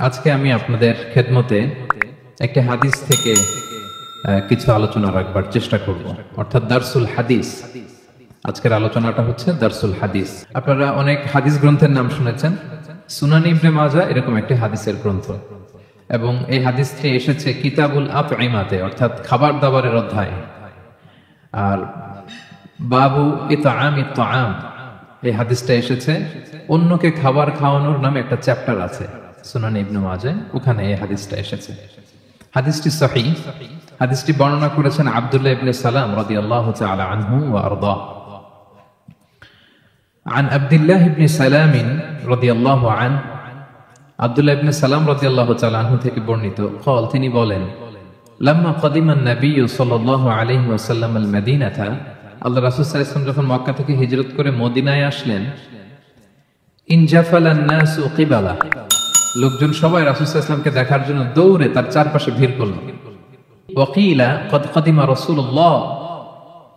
আজকে আমি আপনাদের খেদমতে একটা হাদিস থেকে কিছু আলোচনা রাখবার চেষ্টা করব, অর্থাৎ দারসুল হাদিস। আজকের আলোচনাটা হচ্ছে দারসুল হাদিস। আপনারা অনেক হাদিস গ্রন্থের নাম শুনেছেন। সুনান ইবনে মাজাহ এরকম একটি হাদিসের গ্রন্থ, এবং এই হাদিসটি এসেছে কিতাবুল আতঈমাতে, অর্থাৎ খাবার দাবারের অধ্যায়। আর বাবু ইতআমিত তাআম, এই হাদিসটা এসেছে অন্যকে খাবার খাওয়ানোর নামে একটা চ্যাপ্টার আছে সুনান ইবনে মাজাহ, ওখানে এই হাদিসটা এসেছে। হাদিসটি সহিহ। হাদিসটি বর্ণনা করেছেন আব্দুল্লাহ ইবনে সালাম রাদিয়াল্লাহু তাআলা আনহু ওয়া আরদা। عن عبد الله بن سلام رضي الله عنه, আব্দুল্লাহ ইবনে সালাম রাদিয়াল্লাহু তাআলা আনহু থেকে বর্ণিত, قال, তিনি বলেন, لما قدم النبي صلى الله عليه وسلم المدينة, আল্লাহ রাসূল সাল্লাল্লাহু আলাইহি ওয়াসাল্লাম যখন মক্কা থেকে হিজরত করে মদিনায় আসলেন, ইনজাফালান নাসু কিবালা, লোকজন সবাই রাসূল সাল্লাল্লাহু আলাইহি ওয়াসাল্লামকে দেখার জন্য দৌড়ে তার চারপাশে ভিড় করল। ওয়াকিলা কদ কদিমা রাসূলুল্লাহ,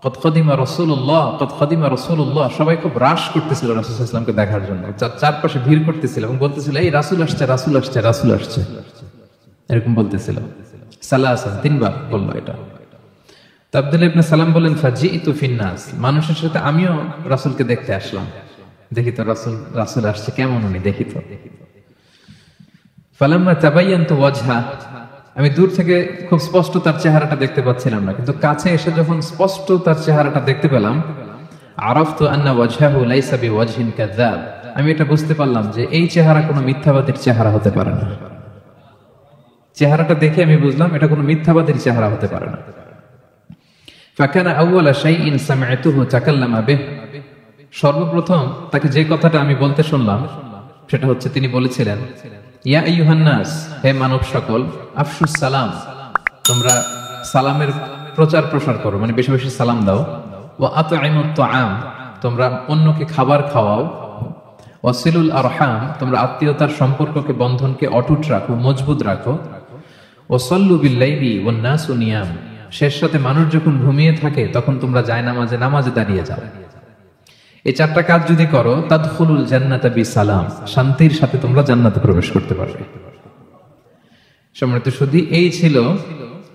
কদ কদিমা রাসূলুল্লাহ, কদ কদিমা রাসূলুল্লাহ, সবাই খুব রাশ করতেছিল রাসূল সাল্লাল্লাহু আলাইহি ওয়াসাল্লামকে দেখার জন্য, চারপাশে ভিড় করতেছিল এবং বলতেছিল, এই রাসূল আসছে, রাসূল আসছে, রাসূল আসছে, এরকম বলতেছিল। সালাসান, তিনবার বলল এটা। তো আব্দুল্লাহ ইবনে সালাম বলেন, ফাজিইতু ফিন নাস, মানুষের সাথে আমিও রাসূলকে দেখতে আসলাম, দেখি তো রাসূল আসছে, কেমন উনি দেখি তো। ফালাম্মা তাবায়য়ানতু ওয়াজহা, আমি দূর থেকে খুব স্পষ্ট তার চেহারাটা দেখতে পাচ্ছিলাম না, কিন্তু কাছে এসে যখন স্পষ্ট তার চেহারাটা দেখতে পেলাম, আরাফতু আন্না ওয়াজহাহু লাইসা বিওয়াজহিন কাযাব, আমি এটা বুঝতে পারলাম যে এই চেহারা কোনো মিথ্যাবাদীর চেহারা হতে পারে না। চেহারাটা দেখে আমি বুঝলাম এটা কোনো মিথ্যাবাদীর চেহারা হতে পারে না। ফাকানা আউওয়ালা শাইইন সামি'তুহু তাকাল্লামা বিহি, সর্বপ্রথম তাকে যে কথাটা আমি বলতে শুনলাম সেটা হচ্ছে তিনি বলেছিলেন, ইয়া আইয়ুহান নাস, হে মানব সকল, আফশুস সালাম, তোমরা সালামের প্রচার প্রসার করো, মানে বেশি বেশি সালাম দাও। ওয়া আতঈমুত তাআম, তোমরা অন্যকে খাবার খাওয়াও। ওয়াসিলুল আরহাম, তোমরা আত্মীয়তার সম্পর্ককে, বন্ধনকে অটুট রাখো, মজবুত রাখো। ওয়াসাল্লু বিল-লাইলি ওয়ান নাসু নিয়াম, শেষ রাতে মানুষ যখন ঘুমিয়ে থাকে তখন তোমরা নামাজে দাঁড়িয়ে যাও। এই চারটা কাজ যদি করো, তাদখুলুল জান্নাতা বিসালাম, শান্তির সাথে তোমরা জান্নাতে প্রবেশ করতে পারবে। সম্মানিত সুধী, এই ছিল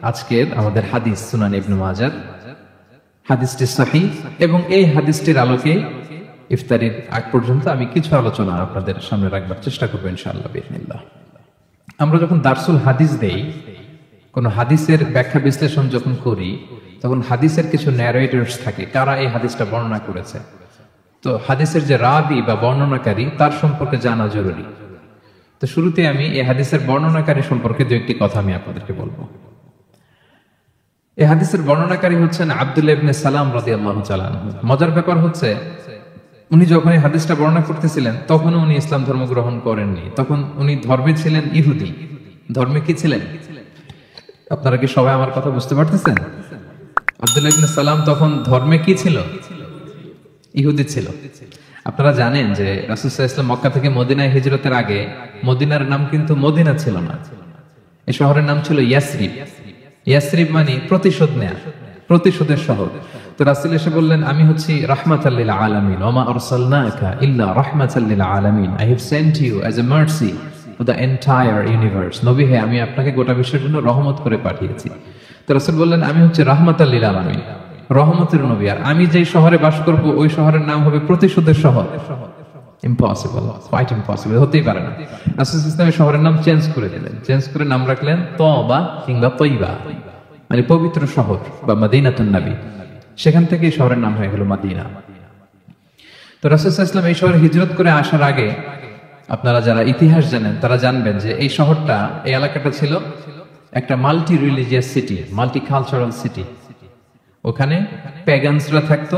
আজকের আমাদের হাদিস সুনান ইবনে মাজাহ। হাদিসটি সহিহ, এবং এই হাদিসটির আলোকে ইফতারির আগ পর্যন্ত আমি কিছু আলোচনা আপনাদের সামনে রাখবার চেষ্টা করব ইনশাআল্লাহ বিইজনিল্লাহ। আমরা যখন দারসুল হাদিস দেই, কোন হাদিসের ব্যাখ্যা বিশ্লেষণ যখন করি, তখন হাদিসের কিছু ন্যারেটরস থাকে, কারা এই হাদিসটা বর্ণনা করেছে। তো হাদিসের যে রাবি বা বর্ণনাকারী, তার সম্পর্কে জানা জরুরি। তো শুরুতে আমি এই হাদিসের বর্ণনাকারী সম্পর্কে দু একটি কথা আমি আপনাদেরকে বলবো। এই হাদিসের বর্ণনাকারী হচ্ছেন আব্দুল্লাহ ইবনে সালাম রাদিয়াল্লাহু তাআলা আনহু। মজার ব্যাপার হচ্ছে, উনি যখন এই হাদিসটা বর্ণনা করতেছিলেন তখনও উনি ইসলাম ধর্ম গ্রহণ করেননি, তখন উনি ধর্মে ছিলেন ইহুদি। ধর্মে কি ছিলেন? আপনারা কি সবাই আমার কথা বুঝতে পারতেছেন? আব্দুল্লাহ ইবনে সালাম তখন ধর্মে কি ছিল? ইহুদি ছিল। আপনারা জানেন যে রাসূল সাল্লাল্লাহু আলাইহি ওয়াসাল্লাম মক্কা থেকে মদিনায় হিজরতের আগে মদিনার নাম কিন্তু মদিনা ছিল না, এই শহরের নাম ছিল ইয়াসরিব। ইয়াসরিব মানে প্রতিশোধ নেয়া, প্রতিশোধের শহর। তো রাসূল এসে বললেন, আমি হচ্ছি রাহমাতাল লিল আলামিন, ওয়া মা আরসালনাকা ইল্লা রাহমাতাল লিল আলামিন, I have sent you as a mercy to the entire universe. নবী হে, আমি আপনাকে গোটা বিশ্বের জন্য রহমত করে পাঠিয়েছি। তো রাসূল বললেন, আমি হচ্ছে রাহমাতাল লিল আলামিন, রহমতের নবী, আর আমি যেই শহরে বাস করব ওই শহরের নাম হবে প্রতিশোধের শহর। ইম্পসিবল, কোয়াইট ইম্পসিবল, হতেই পারে না। রাসূল সাল্লাল্লাহু আলাইহি শহরের নাম চেঞ্জ করে দিলেন, চেঞ্জ করে নাম রাখলেন তওবা কিংবা তয়বা, মানে পবিত্র শহর বা মদিনাতুন নবী। সেখান থেকে এই শহরের নাম হয়ে গেল মদিনা। তো রাসূল সাল্লাল্লাহু আলাইহি ওয়াসাল্লাম এই শহরে হিজরত করে আসার আগে, আপনারা যারা ইতিহাস জানেন তারা জানবেন যে এই শহরটা, এই এলাকাটা ছিল একটা multi religious city, multi cultural city. ওখানে প্যাগানসরা থাকতো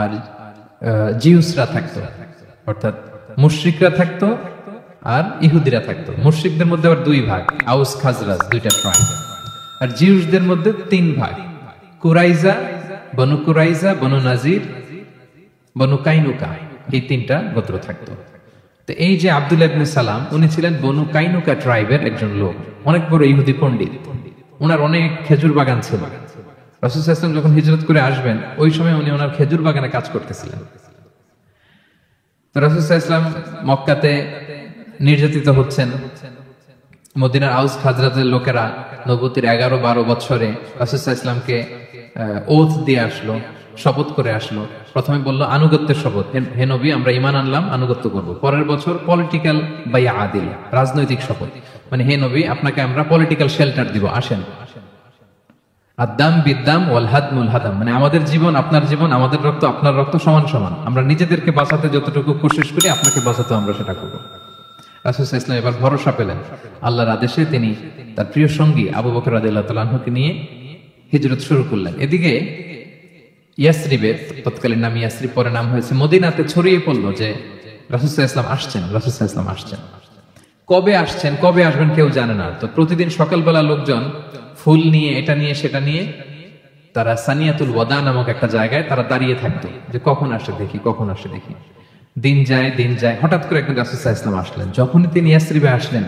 আর জিউসরা থাকতো, অর্থাৎ মুশরিকরা থাকতো আর ইহুদিরা থাকতো। মুশরিকদের মধ্যে আবার দুই ভাগ, আউস খাজরাজ, দুইটা ট্রাইব। আর জিউসদের মধ্যে তিন ভাগ, কুরাইজা, বনু নাজির, বনু কাইনুকা, এই তিনটা গোত্র থাকতো। তো এই যে আব্দুল্লাহ ইবনে সালাম, উনি ছিলেন বনু কাইনুকা ট্রাইবের একজন লোক, অনেক বড় ইহুদি পণ্ডিত। ওনার অনেক খেজুর বাগান ছিল। রাসূল সাল্লাল্লাহু আলাইহি ওয়াসাল্লাম যখন হিজরত করে আসবেন, ওই সময় উনি ওনার খেজুর বাগানে কাজ করতেছিলেন। তো রাসূল সাল্লাল্লাহু আলাইহি ওয়াসাল্লাম মক্কাতে নির্যাতিত হচ্ছেন, মদিনার আউস খাজরাতের লোকেরা নবুতির 11-12 বছরে রাসূল সাল্লাল্লাহু আলাইহি ওয়াসাল্লামকে ওথ দিয়ে আসলো, শপথ করে আসলো। প্রথমে বললো আনুগত্যের শপথ, হে নবী আমরা ঈমান আনলাম, আনুগত্য করব। পরের বছর পলিটিক্যাল বাইয়া আদিল, রাজনৈতিক শপথ, মানে হে নবী আপনাকে আমরা পলিটিক্যাল শেল্টার দিব, আসেন। আদাম বিদ্দাম ওয়াল হাদমুল হাদাম, মানে আমাদের জীবন আপনার জীবন, আমাদের রক্ত আপনার রক্ত সমান সমান, আমরা নিজেদেরকে বাঁচাতে যতটুকু কোশিশ করি আপনাকে বাঁচাতে আমরা সেটা করবো। রাসূল সাল্লাল্লাহু আলাইহি ওয়াসাল্লাম এবার ভরসা পেলেন আল্লাহর আদেশে, তিনি তার প্রিয় সঙ্গী আবু বকর রাদিয়াল্লাহু তাআলা আনহুকে নিয়ে হিজরত শুরু করলেন। এদিকে ইয়াসরিবের, তৎকালীন নাম ইয়াসরিব, পরে নাম হয়েছে মদিনাতে, ছড়িয়ে পড়লো যে রাসূল সাল্লাল্লাহু আলাইহি ওয়াসাল্লাম আসছেন, রাসূল সাল্লাল্লাহু আলাইহি ওয়াসাল্লাম আসছেন। কবে আসছেন, কবে আসবেন কেউ জানে না। তো প্রতিদিন সকালবেলা লোকজন ফুল নিয়ে, এটা নিয়ে সেটা নিয়ে তারা সানিয়াতুল ওয়াদা নামক একটা জায়গায় তারা দাঁড়িয়ে থাকতো যে কখন আসে দেখি, কখন আসে দেখি। দিন যায় দিন যায়, হঠাৎ করে একদিন রাসূল সাল্লাল্লাহু আলাইহি ওয়াসাল্লাম আসলেন। যখনই তিনি ইয়াসরিবে আসলেন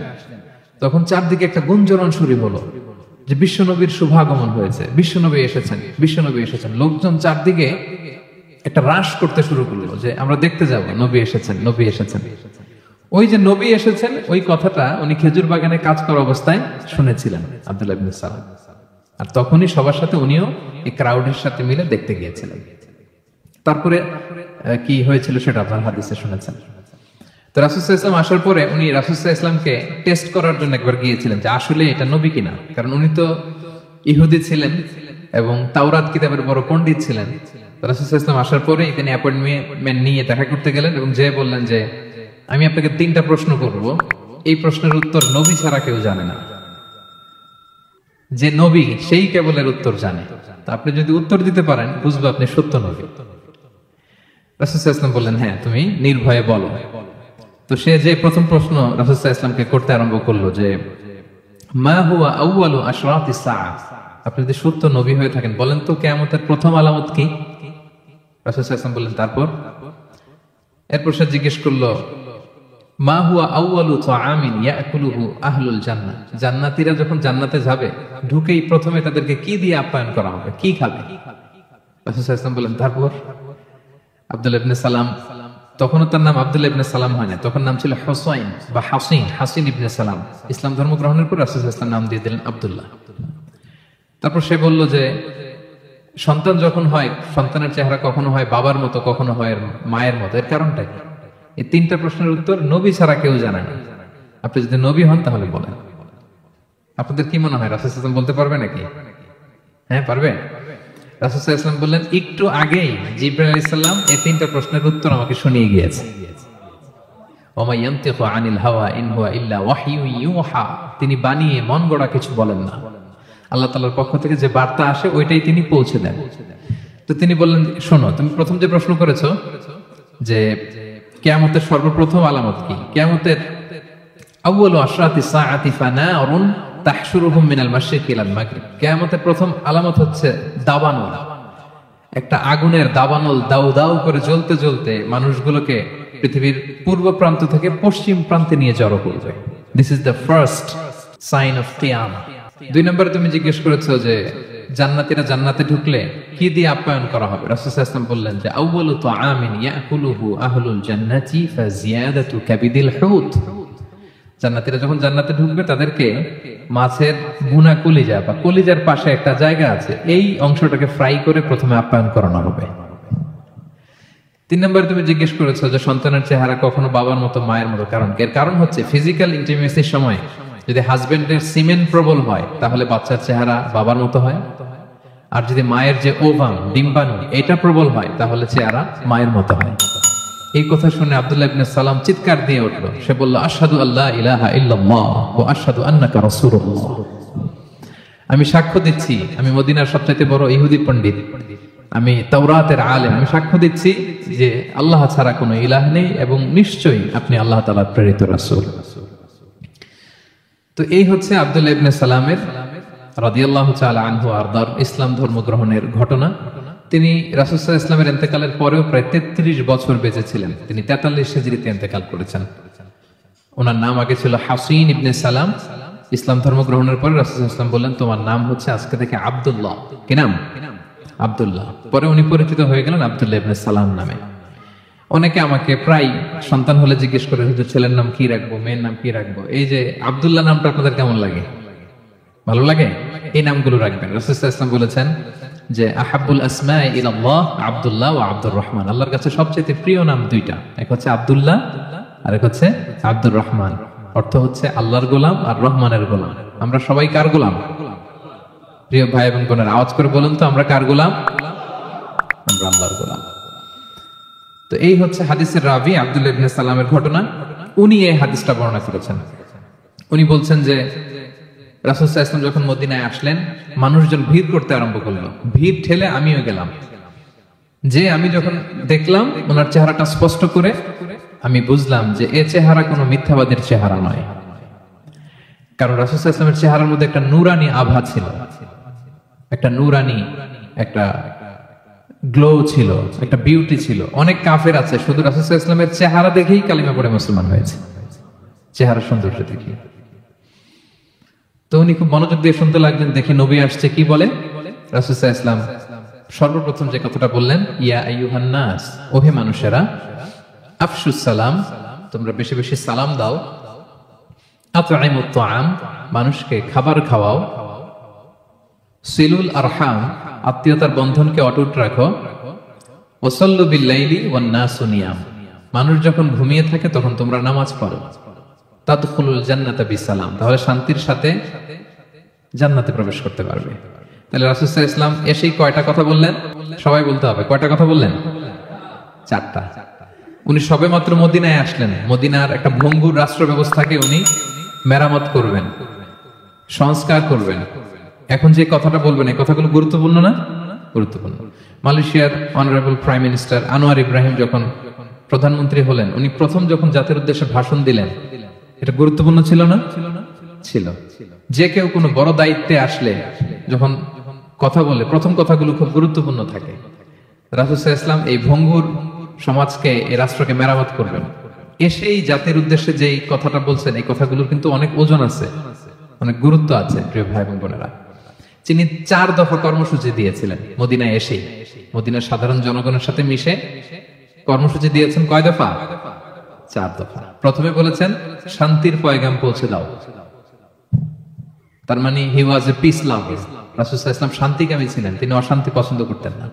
তখন চারদিকে একটা গুঞ্জরণ শুরু হলো যে বিশ্বনবীর শুভাগমন হয়েছে, বিশ্বনবী এসেছেন, বিশ্বনবী এসেছেন। লোকজন চারদিকে একটা রাশ করতে শুরু করলো যে আমরা দেখতে যাব, নবী এসেছেন, নবী এসেছেন। ওই যে নবী এসেছেন ওই কথাটা উনি খেজুর বাগানে কাজ করা অবস্থায় শুনেছিলেন আব্দুল্লাহ ইবনে সালাম, আর তখনই সবার সাথে উনিও এই ক্রাউডের সাথে মিলে দেখতে গিয়েছিলেন। তারপরে কি হয়েছিল সেটা আপনার হাদিসে শুনেছেন। তো রাসূল সাল্লাল্লাহু আলাইহি ওয়াসাল্লাম আসার পরে উনি রাসূল সাল্লাল্লাহু আলাইহি ওয়াসাল্লামকে টেস্ট করার জন্য একবার গিয়েছিলেন যে আসলে এটা নবী কিনা, কারণ উনি তো ইহুদি ছিলেন এবং তাওরাত কিতাবের বড় পণ্ডিত ছিলেন। রাসূল সাল্লাল্লাহু আলাইহি ওয়াসাল্লাম আসার পরে তিনি অ্যাপয়েন্টমেন্ট নিয়ে দেখা করতে গেলেন এবং যে বললেন যে আমি আপনাকে 3টা প্রশ্ন করব, এই প্রশ্নের উত্তর নবী ছাড়া কেউ জানে না, যে নবী সেই কেবল এর উত্তর জানে, তা আপনি যদি উত্তর দিতে পারেন বুঝবো আপনি সত্য নবী। রাসূল সাল্লাল্লাহু আলাইহি ওয়াসাল্লাম বললেন হ্যাঁ তুমি নির্ভয়ে বলো। তো সে যে প্রথম প্রশ্ন রাসূল সাল্লাল্লাহু আলাইহি ওয়াসাল্লামকে করতে আরম্ভ করলো যে মা হুয়া আউয়ালু আশরাতিস সাআহ, আপনি যদি সত্য নবী হয়ে থাকেন বলেন তো কিয়ামতের প্রথম আলামত কি? রাসূল সাল্লাল্লাহু আলাইহি ওয়াসাল্লাম বললেন তারপর? এরপর সে জিজ্ঞেস করলো মা হুয়া আউয়ালু তাআমিন ইয়াকুলুহু আহলুল জান্নাহ, জান্নাতীরা যখন জান্নাতে যাবে ঢুকেই প্রথমে তাদেরকে কি দিয়ে আপ্যায়ন করা হবে, কি খাবে? রাসূল সাল্লাল্লাহু আলাইহি ওয়াসাল্লাম বললেন তারপর? আব্দুল্লাহ ইবনে সালাম, তখনও তার নাম আব্দুল্লাহ ইবনে সালাম হয় না, তখন নাম ছিল হুসাইন বা হাসিন, হাসিন ইবনে সালাম। ইসলাম ধর্ম গ্রহণের পর রাসূল সাল্লাল্লাহু আলাইহি ওয়াসাল্লাম নাম দিয়ে দিলেন আব্দুল্লাহ। তারপর সে বলল যে সন্তান যখন হয় সন্তানের চেহারা কখনো হয় বাবার মতো, কখনো হয় মায়ের মতো, এর কারণটা কি? এই 3টা প্রশ্নের উত্তর নবী ছাড়া কেউ জানে না। আপনি যদি নবী হন তাহলে বলেন। আপনাদের কি মনে হয় রাসূল সাল্লাল্লাহু আলাইহি ওয়াসাল্লাম বলতে পারবে নাকি? হ্যাঁ পারবে। রাসূল সাল্লাল্লাহু আলাইহি ওয়াসাল্লাম বললেন একটু আগেই জিবরাইল আলাইহিস সালাম এই 3টা প্রশ্নের উত্তর আমাকে শুনিয়ে গিয়েছে। ওয়া মা ইয়ানতিকু আনিল হাওয়া ইন হুয়া ইল্লা ওয়াহয়ু ইউহা, তিনি বানিয়ে মন গড়া কিছু বলেন না, আল্লাহ তাআলার পক্ষ থেকে যে বার্তা আসে ওইটাই তিনি পৌঁছে দেন। তো তিনি বললেন শোনো, তুমি প্রথম যে প্রশ্ন করেছো যে কিয়ামতের সর্বপ্রথম আলামত কি, কিয়ামতের আউয়ালু আশরাতিস সাআতি ফানারুন তাহশুরুহুম মিনাল মাশরিকি ইলাল মাগরিব, কিয়ামতের প্রথম আলামত হচ্ছে দাবানল, একটা আগুনের দাবানল দাউ দাউ করে জ্বলতে জ্বলতে মানুষগুলোকে পৃথিবীর পূর্ব প্রান্ত থেকে পশ্চিম প্রান্তে নিয়ে জড়ো করবে। This is the first sign of কিয়ামা। 2 নম্বরে তুমি জিজ্ঞেস করেছো যে জান্নাতীরা জান্নাতে ঢুকলে কি দিয়ে আপ্যায়ন করা হবে। রাসূল সাল্লাল্লাহু আলাইহি ওয়াসাল্লাম বললেন যে আউয়ালু তাআমিন ইয়াকুলুহু আহলুল জান্নাতি ফাজিয়াদাতু কাবিদিল হুত, জান্নাতীরা যখন জান্নাতে ঢুকবে তাদেরকে মাছের ভুনা কলিজা বা কলিজার পাশে একটা জায়গা আছে, এই অংশটাকে ফ্রাই করে প্রথমে আপ্যায়ন করানো হবে। 3 নম্বরে তুমি জিজ্ঞেস করেছো যে সন্তানের চেহারা কখনো বাবার মতো মায়ের মতো, কারণ এর কারণ হচ্ছে ফিজিক্যাল ইন্টিমেসির সময় যদি হাজবেন্ডের সিমেন প্রবল হয় তাহলে বাচ্চার চেহারা বাবার মতো হয়, আর যদি মায়ের যে ওভাম ডিম্বাণু এটা প্রবল হয় তাহলে চেহারা মায়ের মতো হয়। এই কথা শুনে আব্দুল্লাহ ইবনে সালাম চিৎকার দিয়ে উঠলো, সে বলল আশহাদু আল্লা ইলাহা ইল্লাল্লাহ ওয়া আশহাদু আন্নাকা রাসূলুল্লাহ, আমি সাক্ষ্য দিচ্ছি আমি মদিনার সবচেয়ে বড় ইহুদি পণ্ডিত, আমি তাওরাতের আলেম, আমি সাক্ষ্য দিচ্ছি যে আল্লাহ ছাড়া কোনো ইলাহ নেই এবং নিশ্চয়ই আপনি আল্লাহ তাআলার প্রেরিত রাসূল। তো এই হচ্ছে আব্দুল্লাহ ইবনে সালামের রাদিয়াল্লাহু তাআলা আনহু আরদার ইসলাম ধর্ম গ্রহণের ঘটনা। তিনি রাসূল সাল্লাল্লাহু আলাইহি ওয়াসাল্লামের ইন্তেকালের পরেও প্রায় 33 বছর বেঁচে ছিলেন। তিনি 43 হিজরিতে ইন্তেকাল করেছেন। ওনার নাম আগে ছিল হাসিন ইবনে সালাম। ইসলাম ধর্ম গ্রহণের পরে রাসূল সাল্লাল্লাহু আলাইহি ওয়াসাল্লাম বললেন তোমার নাম হচ্ছে আজকে থেকে আব্দুল্লাহ। কি নাম? আব্দুল্লাহ। পরে উনি পরিচিত হয়ে গেলেন আব্দুল্লাহ ইবনে সালাম নামে। অনেকে আমাকে প্রায় সন্তান হলে জিজ্ঞেস করে, হুজুর ছেলের নাম কি রাখবো, মেয়ের নাম কি রাখবো। এই যে আব্দুল্লাহ নামটা আপনাদের কেমন লাগে? ভালো লাগে? এই নামগুলো রাখবেন। রাসূল সাল্লাল্লাহু আলাইহি ওয়াসাল্লাম বলেছেন যে আহাব্বুল আসমাই ইলাল্লাহ আব্দুল্লাহ ওয়া আব্দুর রহমান। আল্লাহর কাছে সবচেয়ে প্রিয় নাম দুইটা, এক হচ্ছে আব্দুল্লাহ আর এক হচ্ছে আব্দুর রহমান। অর্থ হচ্ছে আল্লাহর গোলাম আর রহমানের গোলাম। আমরা সবাই কার গোলাম? প্রিয় ভাই এবং বোনেরা, আওয়াজ করে বলুন তো, আমরা কার গোলাম? আমরা আল্লাহর গোলাম। তো এই হচ্ছে হাদিসের রাবি আব্দুল্লাহ ইবনে সালামের ঘটনা। উনি এই হাদিসটা বর্ণনা করেছেন। উনি বলছেন যে রাসূল সাল্লাল্লাহু আলাইহি ওয়াসাল্লাম যখন মদিনায় আসলেন, মানুষজন ভিড় করতে আরম্ভ করলো। ভিড় ঠেলে আমিও গেলাম। যে আমি যখন দেখলাম ওনার চেহারাটা স্পষ্ট করে, আমি বুঝলাম যে এ চেহারা কোনো মিথ্যাবাদীর চেহারা নয়। কারণ রাসূল সাল্লাল্লাহু আলাইহি ওয়াসাল্লামের চেহারার মধ্যে একটা নূরানি আভা ছিল, একটা নূরানি, একটা গ্লো ছিল, একটা বিউটি ছিল। অনেক কাফের আছে শুধু রাসূল সাল্লাল্লাহু আলাইহি ওয়াসাল্লামের চেহারা দেখেই কালিমা পড়ে মুসলমান হয়েছে, চেহারা সৌন্দর্য দেখে। তো উনি খুব মনোযোগ দিয়ে শুনতে লাগলেন। দেখে নবী আসছে, কি বলে? রাসূল সাল্লাল্লাহু আলাইহি ওয়াসাল্লাম সর্বপ্রথম যে কথাটা বললেন, ইয়া আইয়ুহান নাস, ওহে মানুষেরা, আফশুস সালাম, তোমরা বেশি বেশি সালাম দাও। আতঈমুত তাআম, মানুষকে খাবার খাওয়াও। সিলুল আরহাম, আত্মীয়তার বন্ধনকে অটুট রাখো। ওয়াসাল্লু বিল লাইলি ওয়ান নাসু নিয়াম, মানুষ যখন ঘুমিয়ে থাকে তখন তোমরা নামাজ পড়ো। তাদখুলুল জান্নাতা বিসালাম, তাহলে শান্তির সাথে জান্নাতে প্রবেশ করতে পারবে। তাহলে রাসূল সাল্লাল্লাহু আলাইহি ওয়াসাল্লাম এসেই কয়টা কথা বললেন? সবাই বলতে হবে, কয়টা কথা বললেন? চারটা। উনি সবেমাত্র মদিনায় আসলেন। মদিনার একটা ভঙ্গুর রাষ্ট্র ব্যবস্থাকে উনি মেরামত করবেন, সংস্কার করবেন। এখন যে কথাটা বলবেন, এই কথাগুলো গুরুত্বপূর্ণ না? গুরুত্বপূর্ণ। মালয়েশিয়ার honourable prime minister Anwar Ibrahim যখন প্রধানমন্ত্রী হলেন, উনি প্রথম যখন জাতির উদ্দেশ্যে ভাষণ দিলেন, এটা গুরুত্বপূর্ণ ছিল না? ছিল। যে কেউ কোনো বড় দায়িত্বে আসলে যখন কথা বলে, প্রথম কথাগুলো খুব গুরুত্বপূর্ণ থাকে। রাসূল সাল্লাল্লাহু আলাইহি ওয়াসাল্লাম এই ভঙ্গুর সমাজকে, এই রাষ্ট্রকে মেরামত করবেন। এসেই জাতির উদ্দেশ্যে যে কথাটা বলছেন, এই কথাগুলোর কিন্তু অনেক ওজন আছে, অনেক গুরুত্ব আছে। প্রিয় ভাই এবং বোনেরা, তিনি 4 দফা কর্মসূচি দিয়েছিলেন মদিনায় এসেই। মদিনার সাধারণ জনগণের সাথে মিশে কর্মসূচি দিয়েছেন। কয় দফা? 4 দফা। প্রথমে বলেছেন শান্তির পয়গাম পৌঁছে দাও। তার মানে হি ওয়াজ এ পিস লাভার। রাসূল সাল্লাল্লাহু আলাইহি ওয়াসাল্লাম শান্তিকামী ছিলেন, তিনি অশান্তি পছন্দ করতেন না।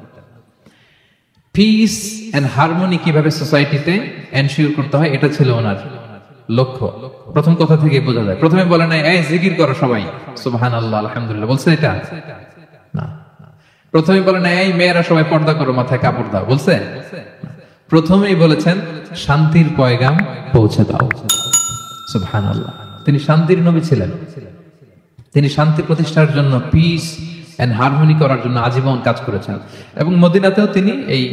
পিস এন্ড হারমোনি কিভাবে সোসাইটিতে এনশিওর করতে হয়, এটা ছিল ওনার লক্ষ্য। প্রথম কথা থেকে বোঝা যায়। প্রথমে বলে নাই এই জিকির করো সবাই, সুবহানাল্লাহ আলহামদুলিল্লাহ, বলছে এটা না। প্রথমে বলে নাই এই মেয়েরা সবাই পর্দা করো, মাথায় কাপড় দাও, বলছে? প্রথমেই বলেছেন শান্তির পয়গাম পৌঁছে দাও। সুবহানাল্লাহ। তিনি শান্তির নবী ছিলেন। তিনি শান্তি প্রতিষ্ঠার জন্য, পিস এন্ড হারমোনি করার জন্য আজীবন কাজ করেছেন। এবং মদিনাতেও তিনি এই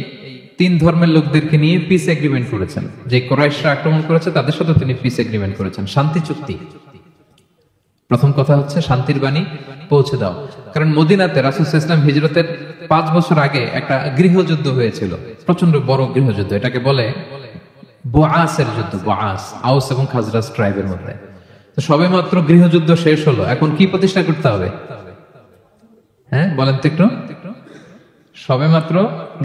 3 ধর্মের লোকদেরকে নিয়ে পিস এগ্রিমেন্ট করেছেন। যে কুরাইশরা আক্রমণ করেছে তাদের সাথে তিনি পিস এগ্রিমেন্ট করেছেন, শান্তি চুক্তি। প্রথম কথা হচ্ছে শান্তির বাণী পৌঁছে দাও। কারণ মদিনাতে রাসূল সাল্লাল্লাহু আলাইহি ওয়াসাল্লাম হিজরতের 5 বছর আগে একটা গৃহযুদ্ধ হয়েছিল, প্রচন্ড বড় গৃহযুদ্ধ। এটাকে বলে বুআসের যুদ্ধ। বুআস, আউস এবং খাজরাজ ট্রাইবের মধ্যে। তো সবেমাত্র গৃহযুদ্ধ শেষ হলো, এখন কি প্রতিষ্ঠা করতে হবে? হ্যাঁ বলেন তো একটু। সবেমাত্র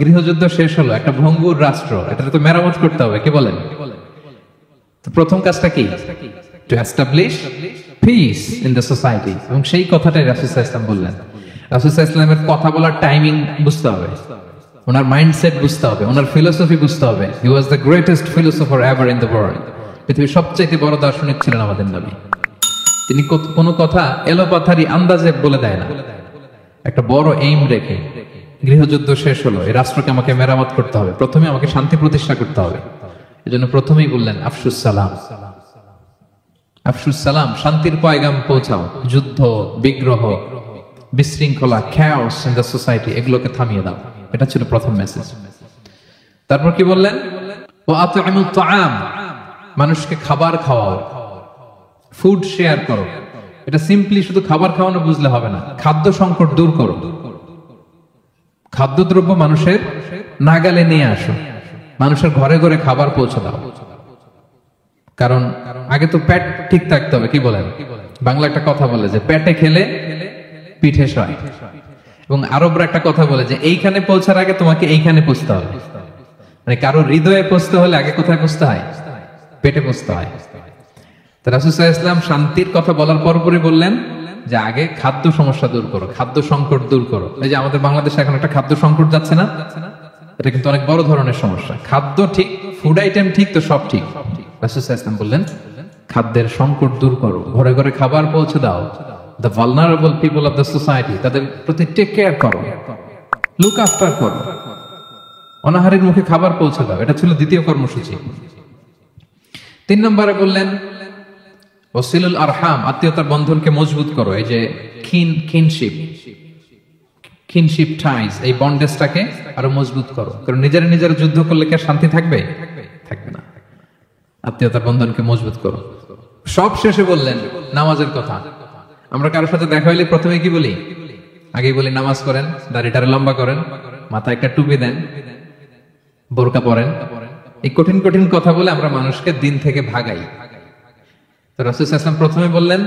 গৃহযুদ্ধ শেষ হলো, একটা ভঙ্গুর রাষ্ট্র, এটা তো মেরামত করতে হবে। কি বলেন? তো প্রথম কাজটা কি? To establish piece in the society. এবং সেই কথাটাই রাসূল সাল্লাল্লাহু আলাইহি ওয়াসাল্লাম বললেন। রাসূল সাল্লাল্লাহু আলাইহি ওয়াসাল্লামের কথা বলার টাইমিং বুঝতে হবে, ওনার মাইন্ডসেট বুঝতে হবে, ওনার ফিলোসফি বুঝতে হবে। He was the greatest philosopher ever in the world. পৃথিবীর সবচেয়ে বড় দার্শনিক ছিলেন আমাদের নবী। তিনি কোনো কথা এলোপাথারি আন্দাজে বলে দেয় না, একটা বড় এইম রেখে। গৃহযুদ্ধ শেষ হলো, এই রাষ্ট্রকে আমাকে মেরামত করতে হবে, প্রথমে আমাকে শান্তি প্রতিষ্ঠা করতে হবে। এজন্য প্রথমেই বললেন আফশুস সালাম। আফশুস সালাম, শান্তির পয়গাম পৌঁছাও। যুদ্ধ, বিগ্রহ, বিশৃঙ্খলা, chaos in the society, এগুলোকে থামিয়ে দাও। এটা ছিল প্রথম মেসেজ। তারপর কি বললেন? ওয়া আতঈমুত তাআম, মানুষকে খাবার খাওয়াও, ফুড শেয়ার করো। এটা সিম্পলি শুধু খাবার খাওয়ানো বুঝলে হবে না, খাদ্য সংকট দূর করো। খাদ্যদ্রব্য মানুষের নাগালে নিয়ে আসো, মানুষের ঘরে ঘরে খাবার পৌঁছে দাও। কারণ আগে তো পেট ঠিক থাকতে হবে। কি বলেন? বাংলা একটা কথা বলে যে পেটে খেলে পিঠে সয়। এবং আরবরা একটা কথা বলে যে এইখানে পৌঁছার আগে তোমাকে এইখানে পৌঁছতে হবে। মানে কারো হৃদয়ে পৌঁছতে হলে আগে কোথায় পৌঁছতে হয়? পেটে পৌঁছতে হয়। তো রাসূল সাল্লাল্লাহু আলাইহি ওয়াসাল্লাম শান্তির কথা বলার পরপরই বললেন যে আগে খাদ্য সমস্যা দূর করো, খাদ্য সংকট দূর করো। এই যে আমাদের বাংলাদেশে এখন একটা খাদ্য সংকট যাচ্ছে না, এটা কিন্তু অনেক বড় ধরনের সমস্যা। খাদ্য ঠিক, ফুড আইটেম ঠিক, তো সব ঠিক। রাসূল সাল্লাল্লাহু আলাইহি ওয়াসাল্লাম বললেন খাদ্যের সংকট দূর করো, ঘরে ঘরে খাবার পৌঁছে দাও। The vulnerable people of the society, তাদের প্রতি টেক কেয়ার করো, লুক আফটার করো, অনাহারের মুখে খাবার পৌঁছে দাও। এটা ছিল দ্বিতীয় কর্মসূচি। 3 নম্বরে বললেন ওয়াসিলুল আরহাম, আত্মীয়তার বন্ধনকে মজবুত করো। এই যে কিনশিপ টাইজ, এই বন্ডেজটাকে আরো মজবুত করো। কারণ নিজেরা যুদ্ধ করলে কি আর শান্তি থাকবে? থাকবে না। আত্মীয়তার বন্ধনকে মজবুত করো। সব শেষে বললেন নামাজের কথা। আমরা কারোর সাথে দেখা হইলে প্রথমে কি বলি? আগেই বলি নামাজ পড়েন, দাড়িটারে লম্বা করেন, মাথায় একটা টুপি দেন, বোরকা পরেন। এই কঠিন কঠিন কথা বলে আমরা মানুষকে দিন থেকে ভাগাই। তো রাসূল সাল্লাল্লাহু আলাইহি ওয়াসাল্লাম প্রথমে বললেন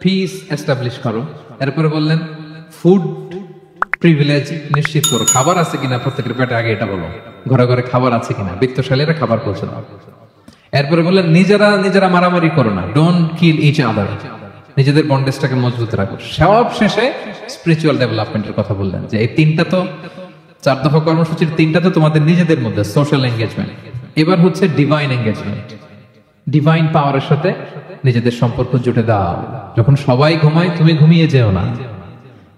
পিস এস্টাবলিশ করো, এরপরে বললেন ফুড প্রিভিলেজ নিশ্চিত করো, খাবার আছে কিনা প্রত্যেকের পেটে, আগে এটা বলো, ঘরে ঘরে খাবার আছে কিনা, বিত্তশালীরা খাবার পৌঁছে দাও। এরপরে বললেন নিজেরা মারামারি করো না, ডোন্ট কিল ইচ আদার, নিজেদের বন্ডেজটাকে মজবুত রাখো। সব শেষে স্পিরিচুয়াল ডেভেলপমেন্টের কথা বললেন যে এই 3টা তো 4 দফা কর্মসূচির 3টা তো তোমাদের নিজেদের মধ্যে সোশ্যাল এঙ্গেজমেন্ট, এবার হচ্ছে ডিভাইন এঙ্গেজমেন্ট। ডিভাইন পাওয়ারের সাথে নিজেদের সম্পর্ক জুটে দাও। যখন সবাই ঘুমায় তুমি ঘুমিয়ে যেও না,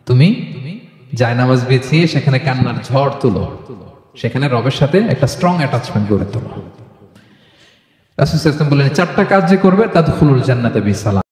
তুমি জায়নামাজ বিছিয়ে সেখানে কান্নার ঝড় তুলো, সেখানে রবের সাথে একটা স্ট্রং অ্যাটাচমেন্ট গড়ে তোলো। রাসূল সাল্লাল্লাহু আলাইহি ওয়াসাল্লাম বললেন 4টা কাজ যে করবে তাদখুলুল জান্নাতা বিসালাম।